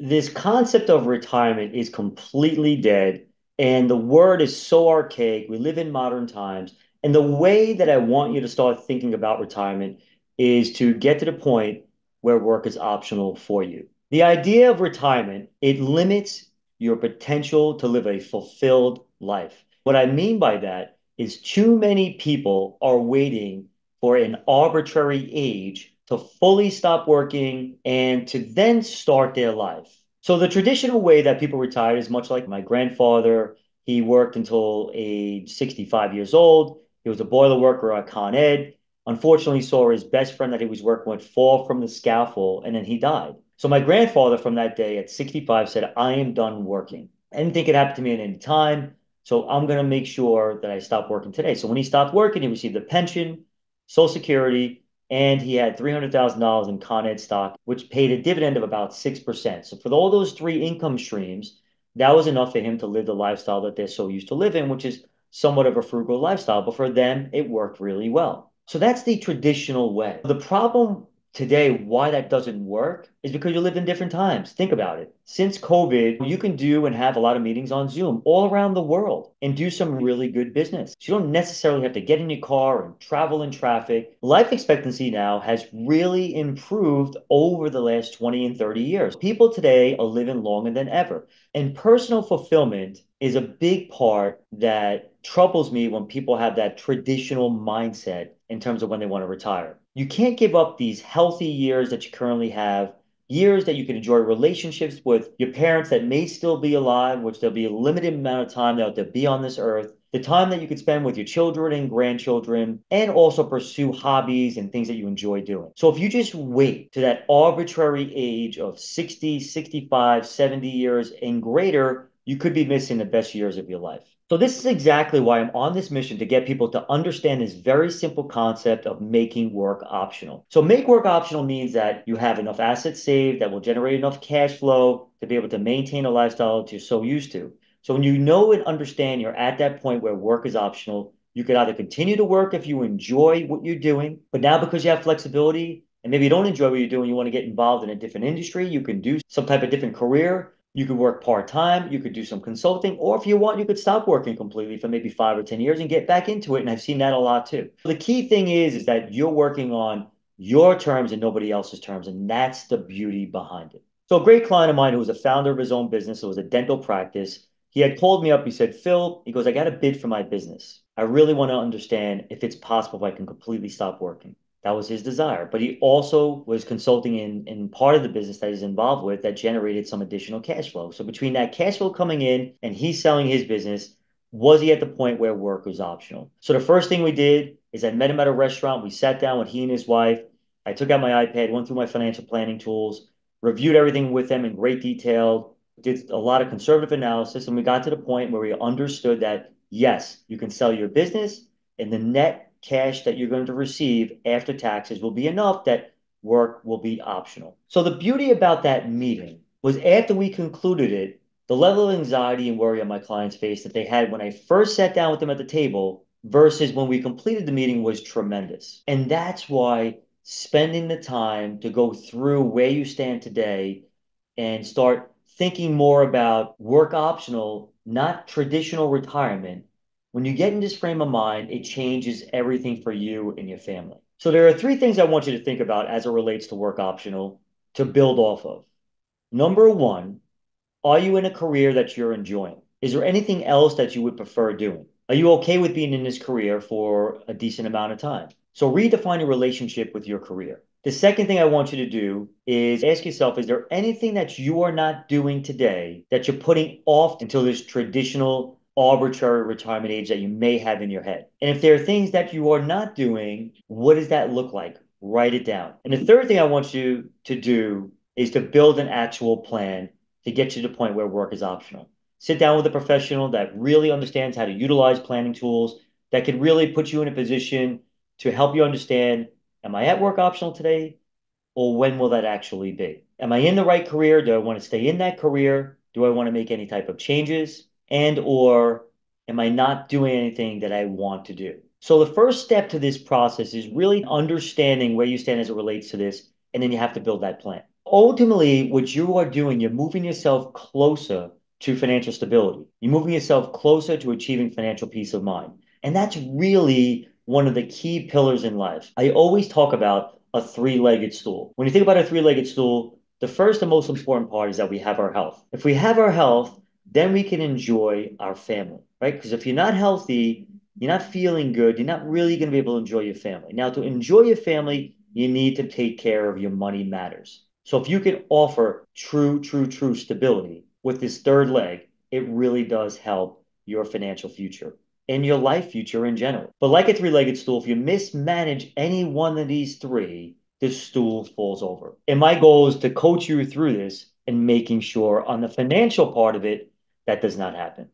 This concept of retirement is completely dead, and the word is so archaic. We live in modern times. And the way that I want you to start thinking about retirement is to get to the point where work is optional for you. The idea of retirement, it limits your potential to live a fulfilled life. What I mean by that is too many people are waiting for an arbitrary age to fully stop working and to then start their life. So the traditional way that people retired is much like my grandfather. He worked until age 65 years old. He was a boiler worker at Con Ed. Unfortunately, saw his best friend that he was working with fall from the scaffold, and then he died. So my grandfather from that day at 65 said, I am done working. Anything could happen to me at any time. So I'm going to make sure that I stop working today. So when he stopped working, he received a pension, Social Security, and he had $300,000 in Con Ed stock, which paid a dividend of about 6%. So for all those three income streams, that was enough for him to live the lifestyle that they're so used to living, which is somewhat of a frugal lifestyle. But for them, it worked really well. So that's the traditional way. The problem today, why that doesn't work, is because you live in different times. Think about it. Since COVID, you can do and have a lot of meetings on Zoom all around the world and do some really good business. So you don't necessarily have to get in your car and travel in traffic. Life expectancy now has really improved over the last 20 and 30 years. People today are living longer than ever. And personal fulfillment is a big part that troubles me when people have that traditional mindset in terms of when they want to retire. You can't give up these healthy years that you currently have, years that you can enjoy relationships with your parents that may still be alive, which there'll be a limited amount of time that they'll be on this earth, the time that you could spend with your children and grandchildren, and also pursue hobbies and things that you enjoy doing. So if you just wait to that arbitrary age of 60, 65, 70 years and greater, you could be missing the best years of your life. So this is exactly why I'm on this mission to get people to understand this very simple concept of making work optional. So make work optional means that you have enough assets saved that will generate enough cash flow to be able to maintain a lifestyle that you're so used to. So when you know and understand you're at that point where work is optional, you could either continue to work if you enjoy what you're doing, but now because you have flexibility and maybe you don't enjoy what you're doing, you want to get involved in a different industry, you can do some type of different career. You could work part-time, you could do some consulting, or if you want, you could stop working completely for maybe 5 or 10 years and get back into it. And I've seen that a lot too. The key thing is that you're working on your terms and nobody else's terms. And that's the beauty behind it. So a great client of mine who was a founder of his own business, it was a dental practice. He had called me up. He said, Phil, he goes, I got a bid for my business. I really want to understand if it's possible if I can completely stop working. That was his desire. But he also was consulting in part of the business that he's involved with that generated some additional cash flow. So between that cash flow coming in and he selling his business, was he at the point where work was optional? So the first thing we did is I met him at a restaurant. We sat down with he and his wife. I took out my iPad, went through my financial planning tools, reviewed everything with them in great detail, did a lot of conservative analysis, and we got to the point where we understood that yes, you can sell your business and the net cash that you're going to receive after taxes will be enough that work will be optional. So the beauty about that meeting was after we concluded it, the level of anxiety and worry on my client's face that they had when I first sat down with them at the table versus when we completed the meeting was tremendous. And that's why spending the time to go through where you stand today and start thinking more about work optional, not traditional retirement, when you get in this frame of mind, it changes everything for you and your family. So there are three things I want you to think about as it relates to work optional to build off of. Number one, are you in a career that you're enjoying? Is there anything else that you would prefer doing? Are you okay with being in this career for a decent amount of time? So redefine your relationship with your career. The second thing I want you to do is ask yourself, is there anything that you are not doing today that you're putting off until this traditional arbitrary retirement age that you may have in your head? And if there are things that you are not doing, what does that look like? Write it down. And the third thing I want you to do is to build an actual plan to get you to the point where work is optional. Sit down with a professional that really understands how to utilize planning tools that can really put you in a position to help you understand, am I at work optional today? Or when will that actually be? Am I in the right career? Do I want to stay in that career? Do I want to make any type of changes? And or am I not doing anything that I want to do? So the first step to this process is really understanding where you stand as it relates to this, and then you have to build that plan. ultimately, what you are doing, you're moving yourself closer to financial stability. You're moving yourself closer to achieving financial peace of mind. And that's really one of the key pillars in life. I always talk about a three-legged stool. When you think about a three-legged stool, the first and most important part is that we have our health. If we have our health, then we can enjoy our family, right? Because if you're not healthy, you're not feeling good, you're not really going to be able to enjoy your family. Now, to enjoy your family, you need to take care of your money matters. So if you can offer true stability with this third leg, it really does help your financial future and your life future in general. But like a three-legged stool, if you mismanage any one of these three, the stool falls over. And my goal is to coach you through this and making sure on the financial part of it, that does not happen.